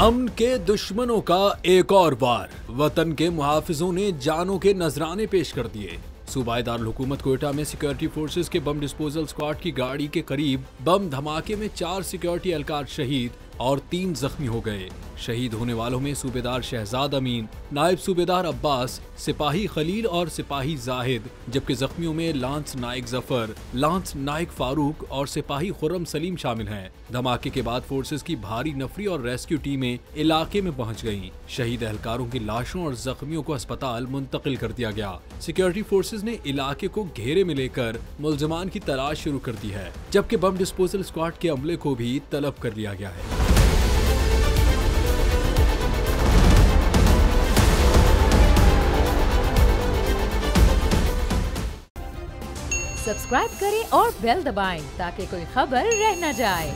अमन के दुश्मनों का एक और वार। वतन के मुहाफिजों ने जानों के नजराने पेश कर दिए। सूबाई दारुल हुकूमत कोयटा में सिक्योरिटी फोर्सेस के बम डिस्पोजल स्क्वाड की गाड़ी के करीब बम धमाके में 4 सिक्योरिटी एहलकार शहीद और 3 जख्मी हो गए। शहीद होने वालों में सूबेदार शहजाद अमीन, नायब सूबेदार अब्बास, सिपाही खलील और सिपाही जाहिद, जबकि जख्मियों में लांस नाइक जफर, लांस नाइक फारूक और सिपाही खुर्रम सलीम शामिल हैं। धमाके के बाद फोर्सेस की भारी नफरी और रेस्क्यू टीमें इलाके में पहुंच गईं। शहीद एहलकारों की लाशों और जख्मियों को अस्पताल मुंतकिल कर दिया गया। सिक्योरिटी फोर्सेस ने इलाके को घेरे में लेकर मुल्जिमान की तलाश शुरू कर दी है, जबकि बम डिस्पोजल स्क्वाड के अमले को भी तलब कर लिया गया है। सब्सक्राइब करें और बेल दबाएं ताकि कोई खबर रह न जाए।